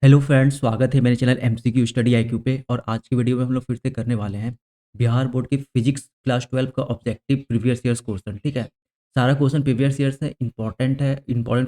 Hello friends, स्वागत है मेरे चैनल एमसीक्यू स्टडी आईक्यू पे। और आज की वीडियो में हम लोग फिर से करने वाले हैं बिहार बोर्ड की फिजिक्स क्लास 12 का ऑब्जेक्टिव प्रीवियस ईयर्स क्वेश्चन। ठीक है, सारा क्वेश्चन प्रीवियस ईयर्स है, इंपॉर्टेंट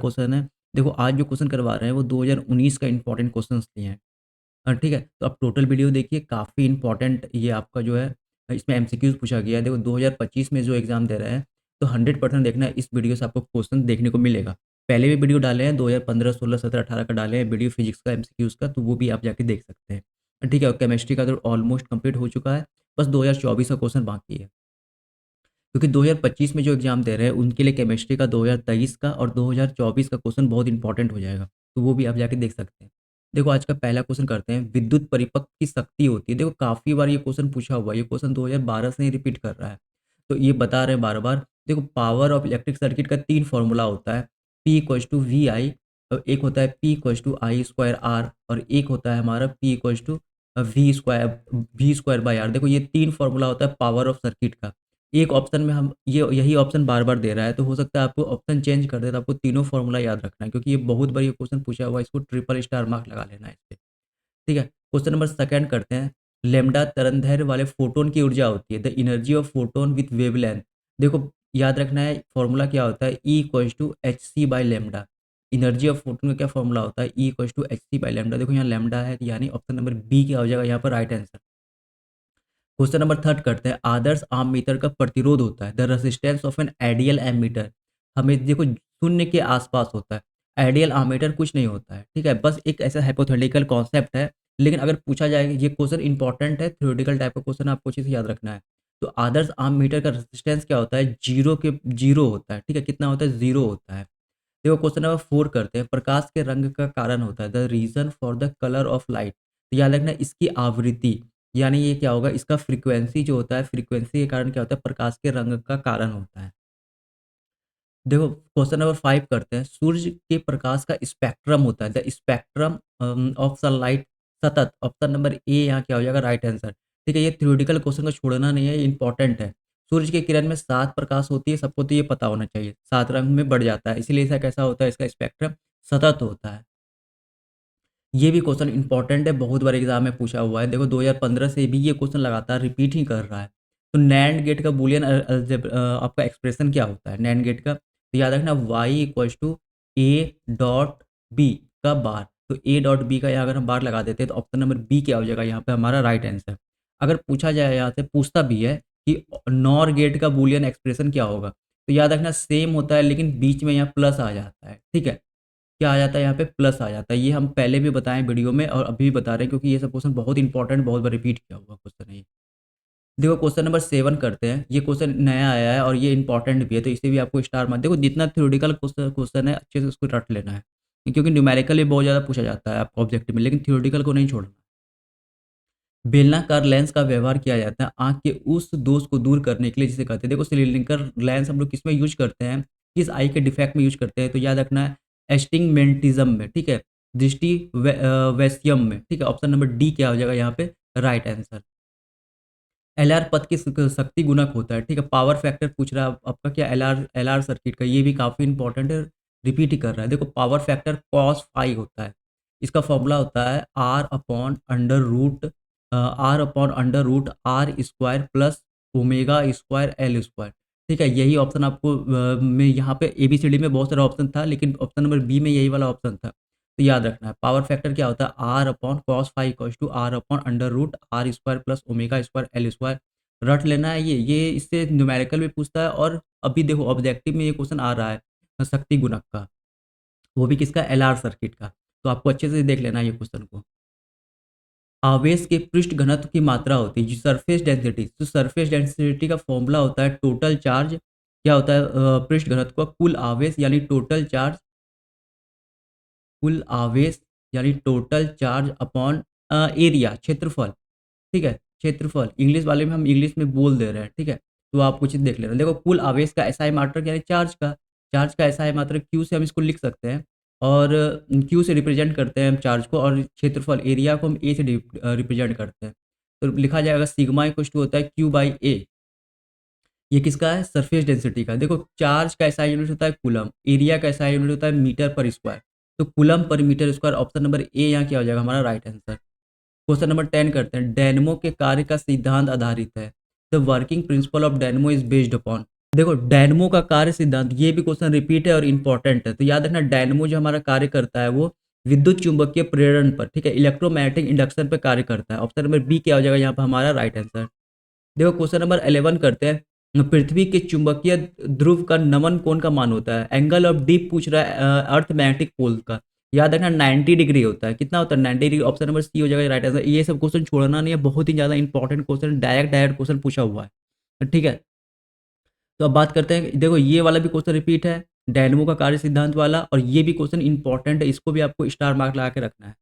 क्वेश्चन है। देखो, आज जो क्वेश्चन करवा रहे हैं वो 2019 का इंपॉर्टेंट क्वेश्चन लिए हैं। ठीक है, तो आप टोटल वीडियो देखिए, काफ़ी इंपॉर्टेंट ये आपका जो है इसमें एमसीक्यूज पूछा गया है। देखो, 2025 में जो एग्जाम दे रहे हैं तो 100% देखना, इस वीडियो से आपको क्वेश्चन देखने को मिलेगा। पहले भी वीडियो डाले हैं, 2015, 16, 17, 18 का डाले हैं वीडियो फिजिक्स का एमसीक्यूज का, तो वो भी आप जाके देख सकते हैं। ठीक है, और केमिस्ट्री का तो ऑलमोस्ट कंप्लीट हो चुका है, बस 2024 का क्वेश्चन बाकी है। क्योंकि 2025 में जो एग्जाम दे रहे हैं उनके लिए केमिस्ट्री का 2023 का और 2024 का क्वेश्चन बहुत इंपॉर्टेंट हो जाएगा, तो वो भी आप जाके देख सकते हैं। देखो, आज का पहला क्वेश्चन करते हैं, विद्युत परिपथ की शक्ति होती है। देखो, काफ़ी बार ये क्वेश्चन पूछा हुआ है, ये क्वेश्चन 2012 से ही रिपीट कर रहा है, तो ये बता रहे हैं बार बार। देखो, पावर ऑफ इलेक्ट्रिक सर्किट का 3 फॉर्मूला होता है, P equals to V I, और एक होता है P equals to I square R, और एक होता है हमारा P equals to V square by R. देखो, ये 3 फॉर्मूला होता है पावर ऑफ सर्किट का। एक ऑप्शन में हम ये यही ऑप्शन बार-बार दे रहा है, तो हो सकता है आपको ऑप्शन चेंज कर दे, तो आपको तीनों फ़ॉर्मूला याद रखना है, क्योंकि ये बहुत बार ये क्वेश्चन पूछा हुआ है, इसको ट्रिपल स्टार मार्क लगा लेना है इस पे। ठीक है, क्वेश्चन नंबर सेकंड करते हैं। लैम्ब्डा तरंगदैर्घ्य वाले फोटोन की ऊर्जा होती है, the energy of photon with wavelength. देखो, याद रखना है फॉर्मूला क्या होता है, E equals to H C by lambda. Energy of photon का क्या फॉर्मूला होता है, E equals to H C by lambda. देखो, यहाँ लैम्ब्डा है, यानी ऑप्शन नंबर बी क्या हो जाएगा यहाँ पर right answer. Question number third करते हैं, आदर्श आम मीटर का प्रतिरोध होता है, the resistance of an ideal ammeter. हमें देखो, शून्य के आसपास होता है, आइडियल आमीटर कुछ नहीं होता है। ठीक है, बस एक ऐसा हाइपोथेटिकल कॉन्सेप्ट है, लेकिन अगर पूछा जाए, ये क्वेश्चन इंपॉर्टेंट है, थ्योरेटिकल टाइप का क्वेश्चन, आपको अच्छे से याद रखना है। तो आदर्श आम मीटर का रेजिस्टेंस क्या होता है, जीरो होता है। ठीक है, कितना होता है, जीरो होता है। देखो, क्वेश्चन नंबर फोर करते हैं, प्रकाश के रंग का कारण होता है, the reason for the colour of light. तो याद रखना, इसकी आवृत्ति, यानी ये क्या होगा, इसका फ्रीक्वेंसी जो होता है, फ्रीक्वेंसी के कारण क्या होता है, प्रकाश के रंग का कारण होता है। देखो, क्वेश्चन नंबर 5 करते हैं, सूर्य के प्रकाश का स्पेक्ट्रम होता है, द स्पेक्ट्रम ऑफ सनलाइट सतत। ऑप्शन नंबर ए यहाँ क्या हो जाएगा राइट आंसर। ठीक है, ये थ्योरेटिकल क्वेश्चन को छोड़ना नहीं है, ये इंपॉर्टेंट है। सूर्य की किरण में 7 प्रकाश होती है, सबको तो ये पता होना चाहिए, 7 रंग में बढ़ जाता है, इसीलिए ऐसा कैसा होता है, इसका स्पेक्ट्रम सतत होता है। ये भी क्वेश्चन इंपॉर्टेंट है, बहुत बार एग्जाम में पूछा हुआ है। देखो, 2015 से भी ये क्वेश्चन लगातार रिपीट ही कर रहा है। तो नैंड गेट का बूलियन आपका एक्सप्रेशन क्या होता है नैंड गेट का, तो याद रखना Y equals to A dot B का बार। तो ए डॉट बी का यहाँ अगर हम बार लगा देते हैं तो ऑप्शन नंबर बी क्या हो जाएगा यहाँ पे हमारा राइट आंसर। अगर पूछा जाए, यहाँ से पूछता भी है कि नॉर गेट का बूलियन एक्सप्रेशन क्या होगा, तो याद रखना सेम होता है, लेकिन बीच में यहाँ प्लस आ जाता है। ठीक है, क्या आ जाता है यहाँ पे, प्लस आ जाता है। ये हम पहले भी बताएं वीडियो में और अभी भी बता रहे हैं, क्योंकि ये सब क्वेश्चन बहुत इंपॉर्टेंट, बहुत बार रिपीट किया हुआ क्वेश्चन है ये। देखो, क्वेश्चन नंबर 7 करते हैं, ये क्वेश्चन नया आया है और ये इंपॉर्टेंट भी है, तो इसे भी आपको स्टार मार। देखो, जितना थ्योरेटिकल क्वेश्चन है अच्छे से उसको रट लेना है, क्योंकि न्यूमेरिकल भी बहुत ज़्यादा पूछा जाता है आपको ऑब्जेक्टिव में, लेकिन थ्योरेटिकल को नहीं छोड़ना। बेलनाकार लेंस का व्यवहार किया जाता है आंख के उस दोष को दूर करने के लिए जिसे कहते हैं। देखो, सिलिंड्रिकल लेंस हम लोग किस में यूज करते हैं, किस आई के डिफेक्ट में यूज करते हैं, तो याद रखना है एस्टिग्मेंटिज्म में। ठीक है, दृष्टि वैश्यम में। ठीक है, ऑप्शन नंबर डी क्या हो जाएगा यहाँ पे राइट आंसर। एलआर पथ की शक्ति गुणक होता है। ठीक है, पावर फैक्टर पूछ रहा है आपका क्या, एलआर सर्किट का, ये भी काफी इंपॉर्टेंट है, रिपीट ही कर रहा है। देखो, पावर फैक्टर कॉस फाइव होता है, इसका फॉर्मूला होता है R upon under root R square plus omega square L square. ठीक है, यही ऑप्शन आपको में यहाँ पे एबीसीडी में बहुत सारा ऑप्शन था, लेकिन ऑप्शन नंबर बी में यही वाला ऑप्शन था, तो याद रखना है पावर फैक्टर क्या होता है, R upon cos phi equals to R upon under root R square plus omega square L square. रट लेना है ये इससे न्यूमेरिकल भी पूछता है, और अभी देखो ऑब्जेक्टिव में ये क्वेश्चन आ रहा है शक्ति गुणक का, वो भी किसका, एलआर सर्किट का। तो आपको अच्छे से देख लेना है ये क्वेश्चन को। आवेश के पृष्ठ घनत्व की मात्रा होती है, जो सरफेस डेंसिटी, तो सरफेस डेंसिटी का फॉर्मूला होता है टोटल चार्ज, क्या होता है पृष्ठ घनत्व का कुल आवेश, यानी टोटल चार्ज, कुल आवेश यानी टोटल चार्ज अपॉन एरिया, क्षेत्रफल। ठीक है, क्षेत्रफल इंग्लिश वाले में हम इंग्लिश में बोल दे रहे हैं। ठीक है, तो आप कुछ देख लेना। देखो, कुल आवेश का एसआई मात्रक यानी चार्ज का एसआई मात्रक क्यू से हम इसको लिख सकते हैं, और क्यू से रिप्रेजेंट करते हैं हम चार्ज को, और क्षेत्रफल एरिया को हम ए से रिप्रेजेंट करते हैं। तो लिखा जाएगा सिग्मा इक्वल टू होता है क्यू बाई ए। ये किसका है, सरफेस डेंसिटी का। देखो, चार्ज का एसआई यूनिट होता है कूलम, एरिया का एसआई यूनिट होता है मीटर पर स्क्वायर। तो coulomb per metre square option number A यहाँ क्या हो जाएगा हमारा राइट आंसर। क्वेश्चन नंबर 10 करते हैं, डायनेमो के कार्य का सिद्धांत आधारित है। The working principle of dynamo is based upon. देखो डायनेमो का कार्य सिद्धांत, ये भी क्वेश्चन रिपीट है और इंपॉर्टेंट है, तो याद रखना डायनेमो जो हमारा कार्य करता है वो विद्युत चुंबकीय प्रेरण पर, ठीक है, इलेक्ट्रोमैग्नेटिक इंडक्शन पर कार्य करता है। ऑप्शन नंबर बी क्या हो जाएगा यहाँ पर हमारा राइट आंसर। देखो क्वेश्चन नंबर 11 करते हैं, पृथ्वी के चुंबकीय ध्रुव का नमन कोण का मान होता है। एंगल ऑफ डी पूछ रहा है अर्थ मैग्नेटिक पोल का, याद रखना 90 डिग्री होता है। कितना होता है 90 डिग्री। ऑप्शन नंबर सी हो जाएगा राइट आंसर। ये सब क्वेश्चन छोड़ना नहीं है, बहुत ही ज्यादा इंपॉर्टेंट क्वेश्चन, डायरेक्ट क्वेश्चन पूछा हुआ है, ठीक है। तो अब बात करते हैं, देखो ये वाला भी क्वेश्चन रिपीट है, डायनेमो का कार्य सिद्धांत वाला, और ये भी क्वेश्चन इंपॉर्टेंट है, इसको भी आपको स्टार मार्क लगा के रखना है।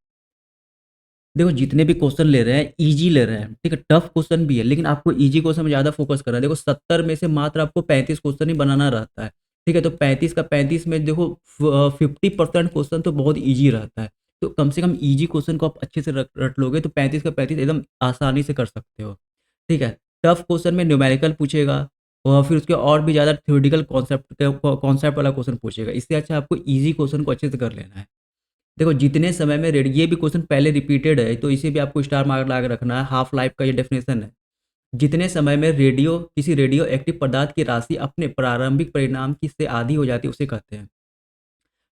देखो जितने भी क्वेश्चन ले रहे हैं इजी ले रहे हैं, ठीक है, टफ क्वेश्चन भी है, लेकिन आपको इजी क्वेश्चन में ज़्यादा फोकस करना है। देखो 70 में से मात्र आपको 35 क्वेश्चन ही बनाना रहता है, ठीक है, तो 35 का 35 में देखो 50% क्वेश्चन तो बहुत इजी रहता है। तो कम से कम इजी क्वेश्चन को आप अच्छे से रट लोगे तो 35 का 35 एकदम आसानी से कर सकते हो, ठीक है। टफ क्वेश्चन में न्यूमेरिकल पूछेगा और फिर उसके और भी ज़्यादा थ्योरेटिकल कॉन्सेप्ट वाला क्वेश्चन पूछेगा। इससे अच्छा आपको इजी क्वेश्चन को अच्छे से कर लेना है। देखो जितने समय में रेडियो, ये भी क्वेश्चन पहले रिपीटेड है तो इसे भी आपको स्टार मार्क लगा के रखना है। हाफ लाइफ का ये डेफिनेशन है, जितने समय में रेडियो किसी रेडियो एक्टिव पदार्थ की राशि अपने प्रारंभिक परिणाम की से आधी हो जाती है उसे कहते हैं।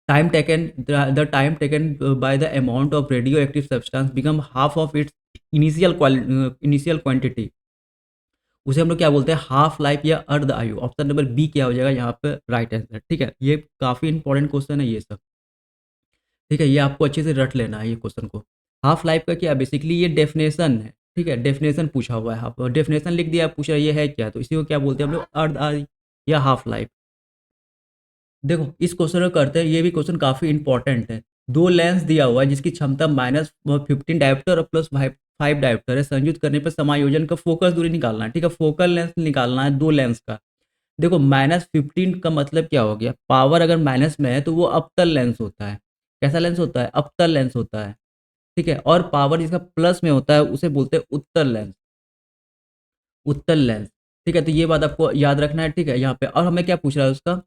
Time taken, the time taken by the amount of radio active substance become half of its initial quantity, उसे हम लोग क्या बोलते हैं हाफ लाइफ या अर्ध आयु। ऑप्शन नंबर बी क्या हो जाएगा यहाँ पे राइट आंसर, ठीक है। ये काफी इंपॉर्टेंट क्वेश्चन है ये सब, ठीक है, ये आपको अच्छे से रट लेना है ये क्वेश्चन को। हाफ लाइफ का क्या बेसिकली ये डेफिनेशन है, ठीक है, डेफिनेशन पूछा हुआ है, आप डेफिनेशन लिख दिया, पूछ रहा है ये है क्या, तो इसी को क्या बोलते हैं हम लोग अर्ध आयु या हाफ लाइफ। देखो इस क्वेश्चन को करते हैं, ये भी क्वेश्चन काफी इंपॉर्टेंट है। दो लेंस दिया हुआ है जिसकी क्षमता -15 डायोप्टर और +5 डायोप्टर है, संयुक्त करने पर समायोजन का फोकस दूरी निकालना है, ठीक है, फोकल लेंथ निकालना है दो लेंस का। देखो -15 का मतलब क्या हो गया, पावर अगर माइनस में है तो वो अवतल लेंस होता है। कैसा लेंस होता है, अवतल लेंस होता है, ठीक है, और पावर जिसका प्लस में होता है उसे बोलते हैं उत्तल लेंस, उत्तल लेंस, ठीक है, तो ये बात आपको याद रखना है, ठीक है, यहाँ पे। और हमें क्या पूछ रहा है उसका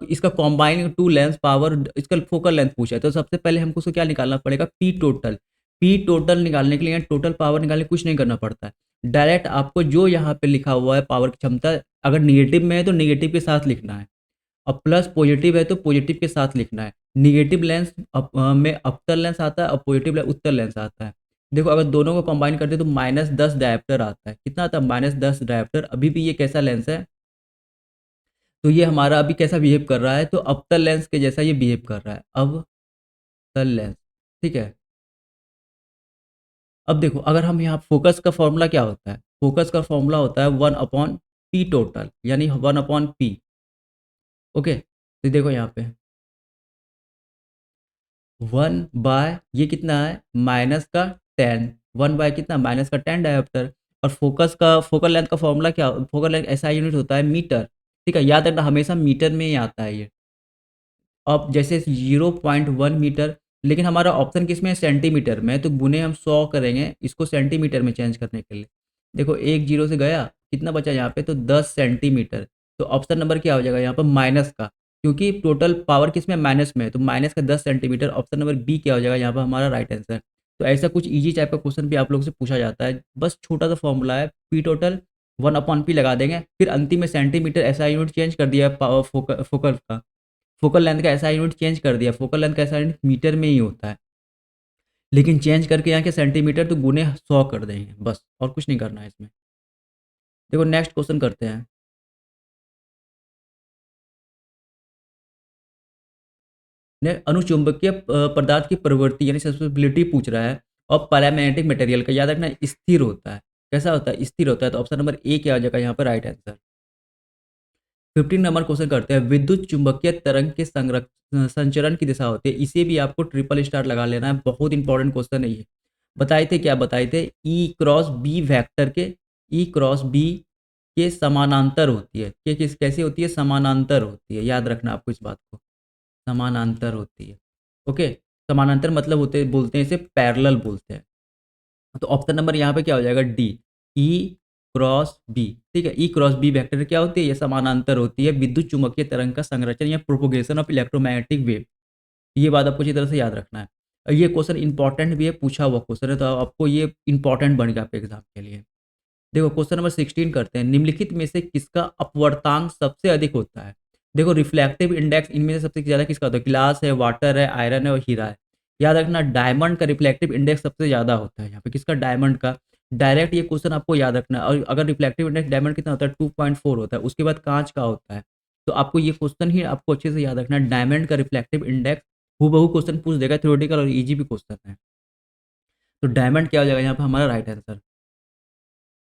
इसका कॉम्बाइनिंग टू लेंस पावर, इसका फोकल लेंथ पूछा है, तो सबसे पहले हमको उसको क्या निकालना पड़ेगा, पी टोटल। पी टोटल निकालने के लिए टोटल पावर निकालने के लिए कुछ नहीं करना पड़ता है, डायरेक्ट आपको जो यहाँ पे लिखा हुआ है पावर की क्षमता, अगर निगेटिव में है तो निगेटिव के साथ लिखना है, और प्लस पॉजिटिव है तो पॉजिटिव के साथ लिखना है। निगेटिव लेंस में अवतल लेंस आता है और पॉजिटिव लेंस उत्तल लेंस आता है। देखो अगर दोनों को कंबाइन करते हैं तो -10 डायोप्टर आता है। कितना आता है, -10 डायोप्टर। अभी भी ये कैसा लेंस है, तो ये हमारा अभी कैसा बिहेव कर रहा है, तो अवतल लेंस के जैसा ये बिहेव कर रहा है, अवतल लेंस, ठीक है। अब देखो अगर हम यहाँ फोकस का फॉर्मूला क्या होता है, फोकस का फॉर्मूला होता है 1/p टोटल, यानी 1/p, ओके। तो देखो यहाँ पे 1/, ये कितना है -10, 1/, कितना -10 डायोप्टर। और फोकस का फोकल लेंथ का फॉर्मूला क्या, फोकल लेंथ ऐसा यूनिट होता है मीटर, ठीक है, याद रखना हमेशा मीटर में ही आता है ये। अब जैसे 0.1 मीटर, लेकिन हमारा ऑप्शन किस में है, सेंटीमीटर में, तो गुने हम 100 करेंगे इसको सेंटीमीटर में चेंज करने के लिए। देखो एक जीरो से गया, कितना बचा यहाँ पे, तो 10 सेंटीमीटर। तो ऑप्शन नंबर क्या हो जाएगा यहाँ पर माइनस का, क्योंकि टोटल पावर किस में माइनस में है, तो माइनस का 10 सेंटीमीटर। ऑप्शन नंबर बी क्या हो जाएगा यहाँ पर हमारा राइट आंसर। तो ऐसा कुछ ईजी टाइप का क्वेश्चन भी आप लोग से पूछा जाता है, बस छोटा सा फॉर्मूला है, पी टोटल 1/p लगा देंगे, फिर अंतिम में सेंटीमीटर ऐसा यूनिट चेंज कर दिया फोकल का, फोकल लेंथ का ऐसा यूनिट चेंज कर दिया, फोकल लेंथ का ऐसा यूनिट मीटर में ही होता है, लेकिन चेंज करके यहाँ के सेंटीमीटर तो गुने 100 कर देंगे बस, और कुछ नहीं करना है इसमें। देखो नेक्स्ट क्वेश्चन करते हैं। अनुचुंबकीय पदार्थ की प्रवृत्ति यानी सस्पेंसिबिलिटी पूछ रहा है, और पैरामैग्नेटिक मटेरियल का, याद रखना स्थिर होता है। कैसा होता है, स्थिर होता है। तो ऑप्शन नंबर ए क्या आ जाएगा यहाँ पर राइट आंसर। 15 नंबर क्वेश्चन करते हैं, विद्युत चुंबकीय तरंग के संचरण की दिशा होती है, इसे भी आपको ट्रिपल स्टार लगा लेना है, बहुत इंपॉर्टेंट क्वेश्चन है ये। बताए थे क्या, बताए थे ई क्रॉस बी वेक्टर के, ई क्रॉस बी के समानांतर होती है, कि किस कैसे होती है, समानांतर होती है, याद रखना आपको इस बात को, समानांतर होती है, ओके। समानांतर मतलब होते बोलते हैं इसे पैरेलल बोलते हैं। तो ऑप्शन नंबर यहाँ पे क्या हो जाएगा, डी, ई क्रॉस बी, ठीक है। ई क्रॉस बी वेक्टर क्या होती है, ये समानांतर होती है विद्युत चुम्बकीय तरंग का संरचन या प्रोपोगेशन ऑफ इलेक्ट्रोमैग्नेटिक वेव, ये बात आपको अच्छी तरह से याद रखना है। ये क्वेश्चन इंपॉर्टेंट भी है, पूछा हुआ क्वेश्चन है, तो आपको ये इंपॉर्टेंट बन गया आपके एग्ज़ाम के लिए। देखो क्वेश्चन नंबर 16 करते हैं, निम्नलिखित में से किसका अपवर्तांक सबसे अधिक होता है? देखो रिफ्लेक्टिव इंडेक्स इनमें से सबसे ज़्यादा किसका होता है? ग्लास है, वाटर है, आयरन है और हीरा है। याद रखना डायमंड का रिफ्लेक्टिव इंडेक्स सबसे ज़्यादा होता है यहाँ पे, किसका? डायमंड का। डायरेक्ट ये क्वेश्चन आपको याद रखना है, और अगर रिफ्लेक्टिव इंडेक्स डायमंड कितना होता है? 2.4 होता है, उसके बाद काँच का होता है। तो आपको ये क्वेश्चन ही आपको अच्छे से याद रखना है, डायमंड का रिफ्लेक्टिव इंडेक्स हूबहू क्वेश्चन पूछ देगा, थ्योरेटिकल और ईज़ी भी क्वेश्चन है। तो डायमंड क्या हो जाएगा यहाँ पे हमारा राइट आंसर।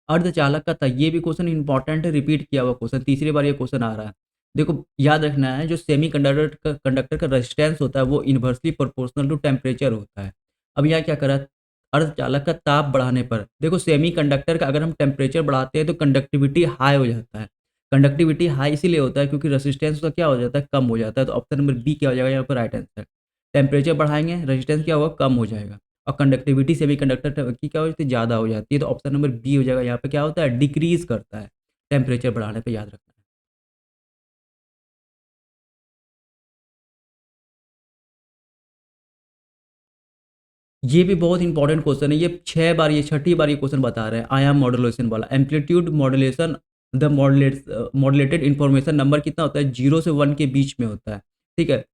अर्धचालक का था, ये भी क्वेश्चन इंपॉर्टेंट है, रिपीट किया हुआ क्वेश्चन, तीसरी बार ये क्वेश्चन आ रहा है। देखो याद रखना है, जो सेमीकंडक्टर का रेजिस्टेंस होता है वो इन्वर्सली प्रोपोर्शनल टू टेम्परेचर होता है। अब यहाँ क्या करा, अर्धचालक का ताप बढ़ाने पर, देखो सेमीकंडक्टर का अगर हम टेम्परेचर बढ़ाते हैं तो कंडक्टिविटी हाई हो जाता है। कंडक्टिविटी हाई इसीलिए होता है क्योंकि रेजिस्टेंस उसका क्या हो जाता है? कम हो जाता है। तो ऑप्शन नंबर बी क्या हो जाएगा यहाँ पर राइट आंसर। टेम्परेचर बढ़ाएँगे, रेजिस्टेंस क्या होगा? कम हो जाएगा। और कंडक्टिविटी सेमीकंडक्टर की क्या हो जाती है? ज़्यादा हो जाती है। तो ऑप्शन नंबर बी हो जाएगा यहाँ पे, क्या होता है? डिक्रीज़ करता है, टेम्परेचर बढ़ाने पे, याद रखना है। ये भी बहुत इंपॉर्टेंट क्वेश्चन है, ये 6 बार, ये छठी बार ये क्वेश्चन बता रहे हैं, आयाम मॉड्यूलेशन वाला। Amplitude modulation, the modulated information number कितना होता है? 0 से 1 के बीच में होता है, ठीक है?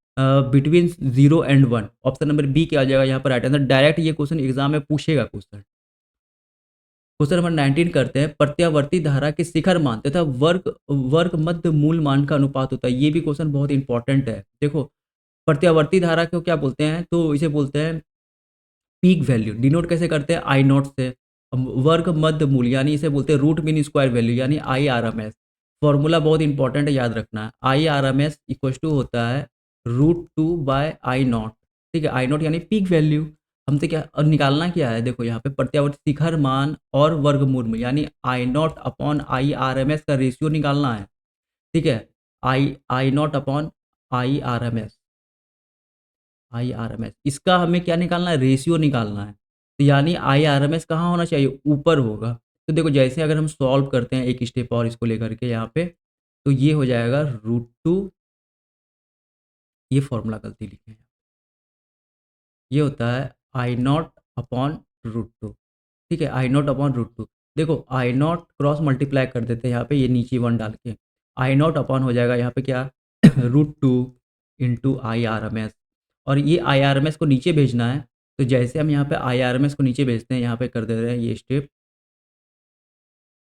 Between 0 and 1। Option number B क्या आ जाएगा यहाँ पर राइट आंसर। डायरेक्ट ये क्वेश्चन एग्ज़ाम में पूछेगा क्वेश्चन। क्वेश्चन नंबर 19 करते हैं, प्रत्यावर्ती धारा के शिखर मान तथा वर्ग मध्य मूल मान का अनुपात होता है। ये भी क्वेश्चन बहुत इंपॉर्टेंट है। देखो प्रत्यावर्ती धारा को क्या बोलते हैं? तो इसे बोलते हैं पीक वैल्यू। डिनोट कैसे करते हैं? आई नॉट से। वर्ग मध्य मूल यानी इसे बोलते हैं रूट मीन स्क्वायर वैल्यू यानी I R M S. Formula बहुत इंपॉर्टेंट है, याद रखना है। I R M S equal to होता है √2/I0। ठीक है, आई नॉट यानी पीक वैल्यू। हमसे क्या और निकालना क्या है? देखो यहाँ पे प्रत्यावर्ती शिखर मान और वर्गमूल में यानी I naught upon I R M S का रेशियो निकालना है। ठीक है, I I naught upon I R M S, IRMS, इसका हमें क्या निकालना है? रेशियो निकालना है। तो यानी आईआरएमएस कहाँ होना चाहिए? ऊपर होगा। तो देखो जैसे अगर हम सॉल्व करते हैं एक स्टेप और इसको लेकर के यहाँ पे, तो ये हो जाएगा √2, ये फॉर्मूला गलती लिखे हैं। ये होता है आई नॉट अपॉन √2। ठीक है, आई नॉट अपॉन √2। देखो आई नॉट क्रॉस मल्टीप्लाई कर देते हैं यहाँ पे, ये नीचे 1 डाल के। आई नॉट अपॉन हो जाएगा यहाँ पे क्या? √2 into I R M S. और ये आई आर एम एस को नीचे भेजना है, तो जैसे हम यहाँ पे आई आर एम एस को नीचे भेजते हैं, यहाँ पे कर दे रहे हैं ये स्टेप।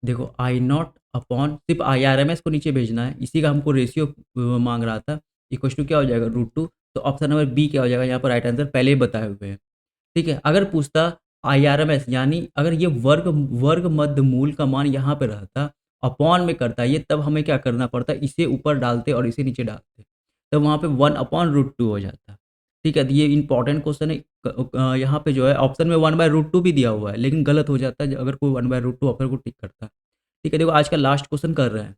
देखो आई नॉट अपॉन सिर्फ आई आर एम एस को नीचे भेजना है, इसी का हमको रेशियो मांग रहा था। इक्वल टू क्या हो जाएगा? √2। तो ऑप्शन नंबर बी क्या हो जाएगा यहाँ पर राइट आंसर, पहले ही बताए हुए हैं। ठीक है, अगर पूछता आईआरएमएस यानी अगर ये वर्ग मध्य मूल का मान यहाँ पे रहता, अपॉन में करता ये, तब हमें क्या करना पड़ता? इसे ऊपर डालते और इसे नीचे डालते, तब वहाँ पे 1/√2 हो जाता। ठीक है, तो ये इंपॉर्टेंट क्वेश्चन है। यहाँ पे जो है ऑप्शन में 1/√2 भी दिया हुआ है, लेकिन गलत हो जाता है अगर कोई 1/√2 ऑप्शन को टिक करता। ठीक है, देखो आज का लास्ट क्वेश्चन कर रहे हैं।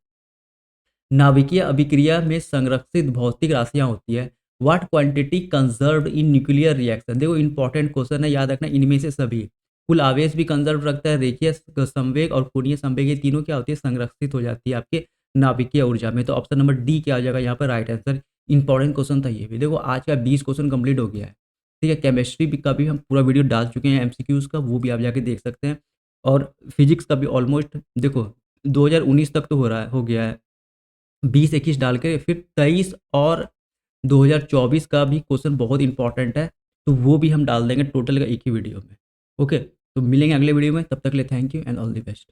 नाभिकीय अभिक्रिया में संरक्षित भौतिक राशियाँ होती है। What quantity conserved in nuclear reaction? देखो इंपॉर्टेंट क्वेश्चन है, याद रखना इनमें से सभी। कुल आवेश भी कंजर्व रखता है, रेखीय संवेग और कोणीय संवेग, ये तीनों क्या होती है? संरक्षित हो जाती है आपके नाभिकीय ऊर्जा में। तो ऑप्शन नंबर डी क्या आ जाएगा यहाँ पर राइट आंसर। इंपॉर्टेंट क्वेश्चन था ये भी। देखो आज का 20 क्वेश्चन कंप्लीट हो गया है। ठीक है, केमिस्ट्री का भी हम पूरा वीडियो डाल चुके हैं एमसीक्यूज का, वो भी आप जाके देख सकते हैं। और फिजिक्स का भी ऑलमोस्ट देखो 2019 तक तो हो गया है। 20-21 डाल के फिर 23 और 2024 का भी क्वेश्चन बहुत इंपॉर्टेंट है, तो वो भी हम डाल देंगे टोटल का एक ही वीडियो में। ओके, तो मिलेंगे अगले वीडियो में, तब तक के लिए thank you and all the best.